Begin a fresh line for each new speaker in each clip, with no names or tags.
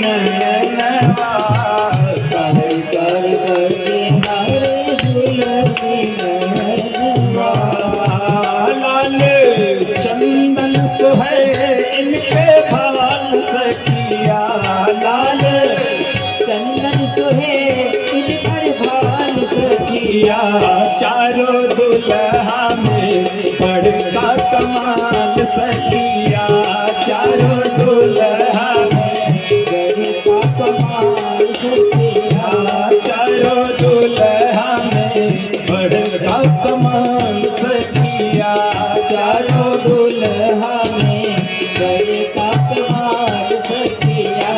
नयनवा कर कर किनारे झूलती नयनवा। लाल चंदन सुहे इनके भाल सखिया, लाल चंदन सुहे इन पर भाल सखिया। चारों दुल्हा में बड़का कमाल सखिया, चारों दुल्हा में बड़का कमाल सखिया। चारों दुल्हा में बड़का कमाल सखिया, चारों दुल्हा में बड़का कमाल सखिया।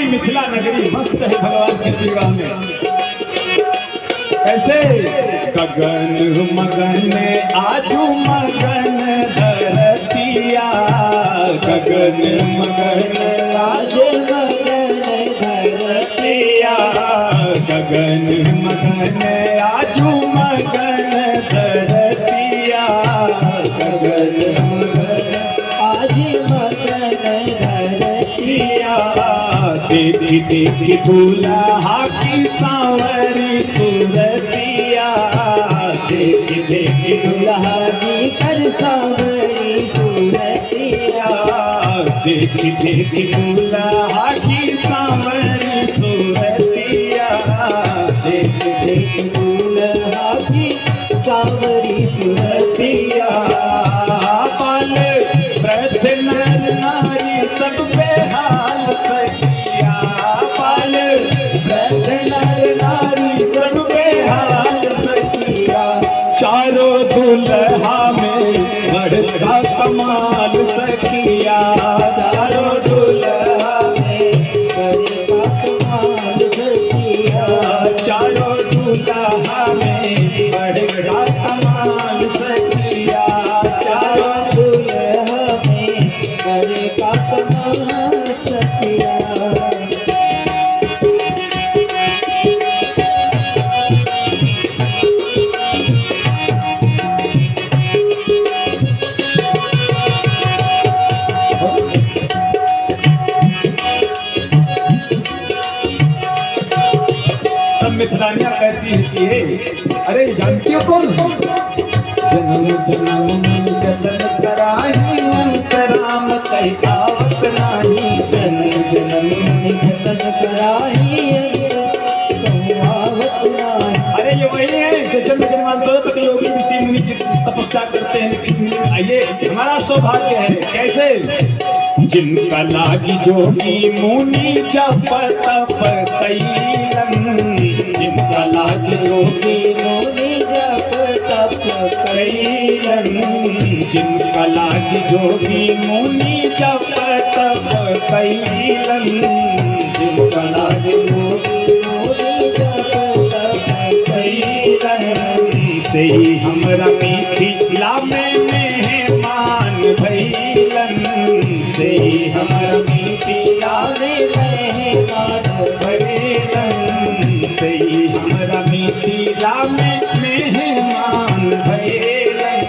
मिथिला नगरी मस्त है भगवान के विवाह में। कैसे? गगन मगन आजू मगन धरतिया, गगन मगन आजू मगन धरतिया, गगन मगन आजू मगन धरतिया, गगन मगन आज मगन धरतिया। देखी देखी दूल्हा की सांवरी सूरतिया, देखी देखी दूल्हा जी कर सांवरी सूरतिया, देखी देखी दूल्हा की सांवरी सूरतिया, देखी देखी दूल्हा की सांवरी सूरतिया। बाल वृद्ध नर नारी सब बेहाल सखिया, बाल वृद्ध नर नारी सब बेहाल सखिया। चारों दुल्हा में बड़का कमाल सखिया, चारों दुल्हा में बड़का कमाल सखिया, चारों दुल्हा में बड़का कमाल सखिया, चारों दुल्हा में बड़का कमाल सखिया। सब मिथिलानियां कहती है कि अरे जानती हो कौन? जन्म जन्म जतन कराही अंतराम कई आवत नाही, जन्म जन्म जतन कराही आवत नाही। अरे ये वही है जो जन्म जन्मांतरों तक योगी ऋषि मुनि तपस्या करते हैं, लेकिन ये हमारा सौभाग्य है। कैसे? जिनका लागी जोगी मुनि जप तप कैलन, जिनका लागी जोगी मुनि जप तप कैलन, जिनका लागी जोगी मुनि जप तप कैलन, जिनका लागी जोगी मुनि जप तप कैलन। से ही हमरा मिथिला में मेहमान भइलन, से ही हमरा मिथिला में मेहमान भइलन, से ही हमरा मिथिला में मेहमान भइलन,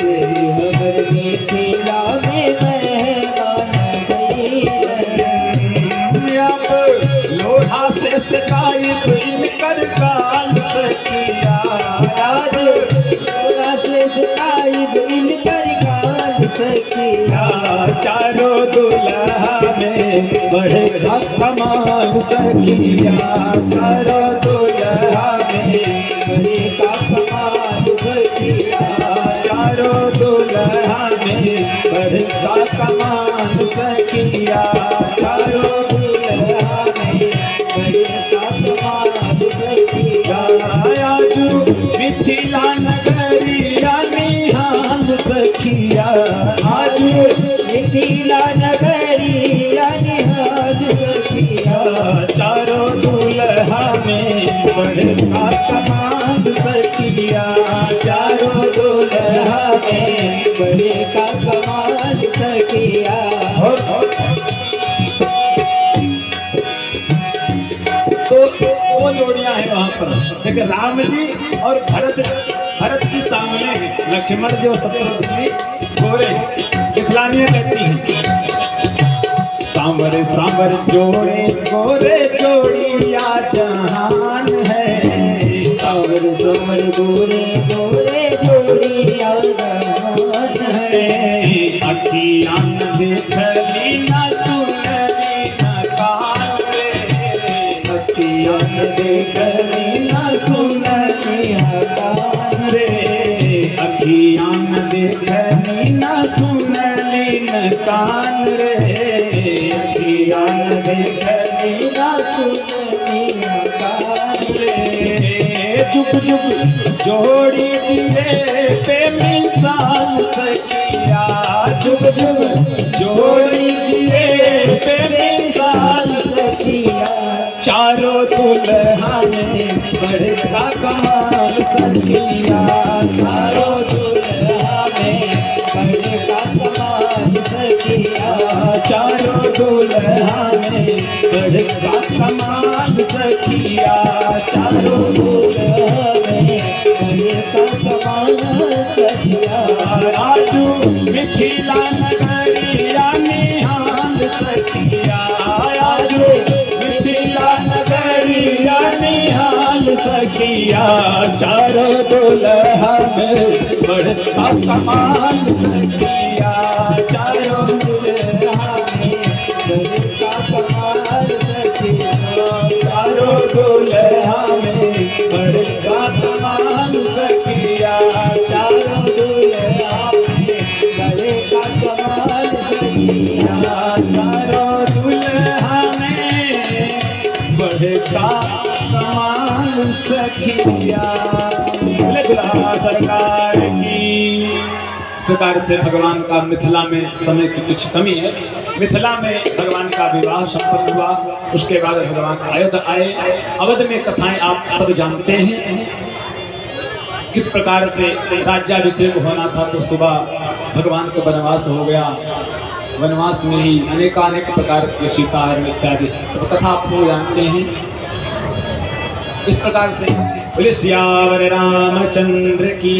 से ही हमर मिथिला में मेहमान भइलन। अब लोढ़ा से शिकायत इनकर काल सखिया, आज लोढ़ा से शिकायत इनकर काल सखिया। चारों दुल्हा में बड़का कमाल सखिया, चारों दुल्हा में बड़का कमाल सखिया, चारों दुल्हा में बड़का कमाल सखिया, चारों दुल्हा में बड़का कमाल सखिया। आजू मिथिला नगरी निहाल सखिया, आजू मिथिला नगरी निहाल सखिया। चारों दुल्हा में बड़का कमाल सखिया,
चारों दुल्हा में बड़े का कमाल सखिया।
तो दो जोड़ियां हैं वहां पर, देखिए राम जी और भरत। भरत के सामने है लक्ष्मण जी और शत्रुघ्न गोरे। मिथिलानियां कहती हैं सांवर सांवर जोड़े गोरे जोड़िया जहान है।
सांवर सांवर गोरे गोरे जोड़िया जहान है।
अखियां न देखली न सुनली न कान रे।
अखियां न देखली न सुनली न कान
रे। अखियां न देखली न सुनली न कान रे।
अखियां न देखली न सुनली न कान
रे। जुग जुग जोड़ी जिरे पे मिसाल सखिया। जुग जुग जोड़ी जिरे पे मिसाल
सखिया।
चारों दुल्हा में बड़का कमाल सखिया।
चारों दुल्हा में बड़का कमाल सखिया।
चारों दुल्हा में बड़का कमाल सखिया। चारों
दुल्हा में बड़का कमाल सखिया।
आजू मिथिला नगरिया निहाल सखिया। आजू मिथिला नगरिया निहाल सखिया। चारों दुल्हा में बड़का कमाल सखिया। चारों
दुल्हा में बड़का कमाल सखिया।
चारों दुल्हा में बड़का कमाल सखिया।
चारों दुल्हा में बड़का कमाल सखिया।
चारों दुल्हा में बड़का कमाल सखिया। बोले दुल्हा सरकार की। इस प्रकार से भगवान का मिथिला में समय की कुछ कमी है। मिथिला में भगवान का विवाह संपन्न हुआ। उसके बाद भगवान अयोध्या आए। अवध में कथाएं आप सब जानते हैं किस प्रकार से राज्याभिषेक होना था तो सुबह भगवान का वनवास हो गया। वनवास में ही अनेकानेक प्रकार के शिकार इत्यादि सब कथा आप लोग जानते हैं। इस प्रकार से बोले सियावर रामचंद्र की।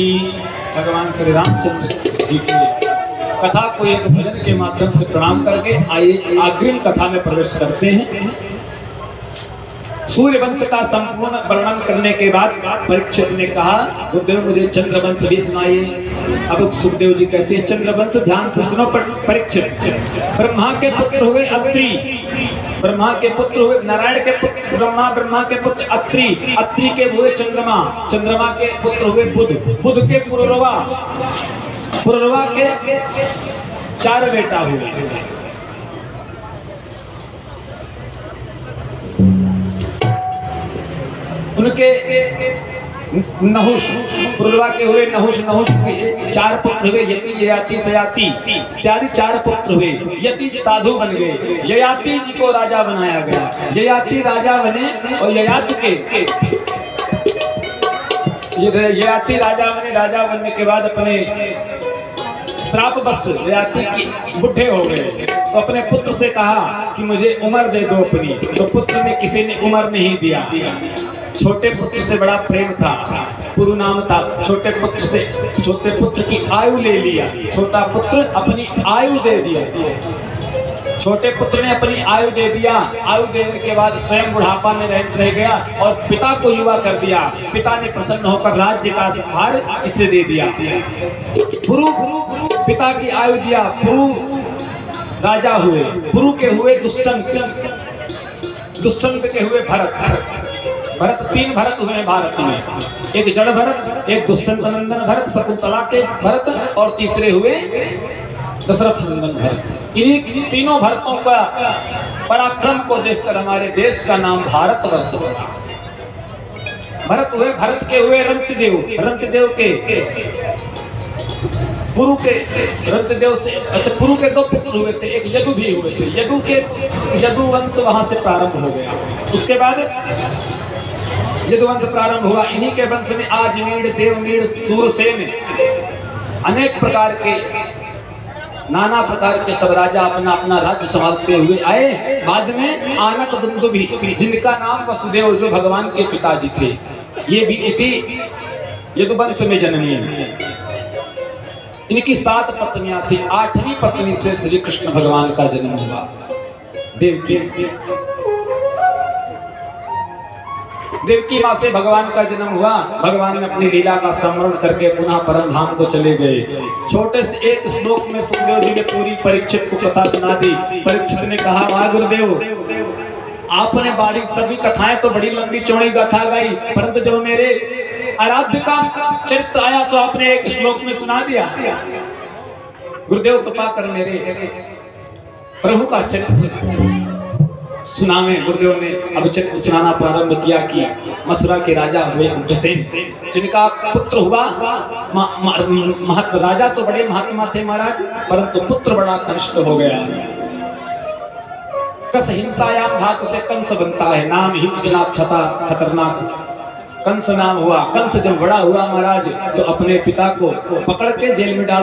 भगवान श्री रामचंद्र जी की कथा को एक भजन के माध्यम से प्रणाम करके आइए अग्रिम कथा में प्रवेश करते हैं। सूर्यवंश का संपूर्ण वर्णन करने के बाद परीक्षित ने कहा गुरुदेव मुझे चंद्रवंश भी सुनाइए। अब सुखदेव जी कहते हैं चंद्रवंश ध्यान से सुनो परीक्षित। ब्रह्मा के पुत्र हुए अत्रि। ब्रह्मा के पुत्र हुए नारायण के पुत्र ब्रह्मा। ब्रह्मा के पुत्र अत्रि। अत्रि के हुए चंद्रमा। चंद्रमा के पुत्र हुए बुध। बुध के पुररवा। पुररवा के 4 बेटा हुए। उनके नहुष पुरवा के हुए नहुष। नहुष के 4 पुत्र हुए यति ययाति सयाति इत्यादि 4 पुत्र हुए। यति साधु बन गए। ययाति जी को राजा बनाया गया। ययाति राजा बने और ययाति के ययाति राजा बने। राजा बनने के बाद अपने श्राप बस ययाति की बुढ़े हो गए तो अपने पुत्र से कहा कि मुझे उम्र दे दो अपनी। तो पुत्र ने किसी ने उम्र नहीं दिया। छोटे पुत्र से बड़ा प्रेम था। पुरु नाम था। छोटे पुत्र की आयु ले लिया। छोटा पुत्र अपनी आयु दे दिया। छोटे पुत्र ने अपनी आयु दे दिया। आयु देने के बाद स्वयं बुढ़ापा में रह गया और पिता को युवा कर दिया। पिता ने प्रसन्न होकर राज्य का भार इसे दे दिया। पुरु पिता की आयु दिया। पुरु राजा हुए। पुरु के हुए दुष्यंत। दुष्यंत के हुए भरत। भरत 3 भरत हुए हैं भारत में। एक जड़ भरत, एक दुष्यंत नंदन भरत, शकुंतला के भरत और तीसरे हुए दशरथ नंदन भरत। इन्हीं तीनों भरतों का पराक्रम को देखकर हमारे देश का नाम भारतवर्ष पड़ा। भरत हुए। भरत के हुए रंतदेव। रंतदेव के पुरु के रंतदेव से अच्छा पुरु के 2 पुत्र हुए थे। एक यदु भी हुए थे। यदु वंश वहां से प्रारंभ हो गया। उसके बाद यदुवंश प्रारंभ हुआ। इन्हीं के वंश में आजमीर, देवमीर, सूरसेन, अनेक प्रकार के, नाना प्रकार के सब राजा अपना अपना राज्य संभालते हुए आए। बाद में आनक दुंदुभि, जिनका नाम वसुदेव, जो भगवान के पिताजी थे, ये भी इसी यदुवंश में जन्मी। इनकी 7 पत्नियां थी। 8वीं पत्नी से श्री कृष्ण भगवान का जन्म हुआ। देवकी माँ से भगवान का जन्म हुआ। भगवान ने अपनी लीला का स्मरण करके पुनः परम धाम को चले गए। छोटे से एक श्लोक में सुखदेव जी ने पूरी परीक्षित को कथा सुना दी। परीक्षित ने कहा, वाह गुरुदेव, आपने बारी सभी कथाएं तो बड़ी लंबी चौड़ी गाथा गाई, परंतु जब मेरे आराध्य का चरित्र आया तो आपने एक श्लोक में सुना दिया। गुरुदेव कृपा कर मेरे प्रभु का चरित्र सुनावे। गुरुदेव ने अब चरित्र सुनाना प्रारंभ किया कि मथुरा के राजा हुए उग्रसेन, जिनका पुत्र हुआ राजा तो बड़े महात्मा थे महाराज, परंतु पुत्र बड़ा कनिष्ठ हो गया। कस हिंसायाम धातु से कंस बनता है। नाम हिंसना क्षता खतरनाक कंस नाम हुआ। कंस जब बड़ा हुआ महाराज तो अपने पिता को पकड़ के जेल में डाल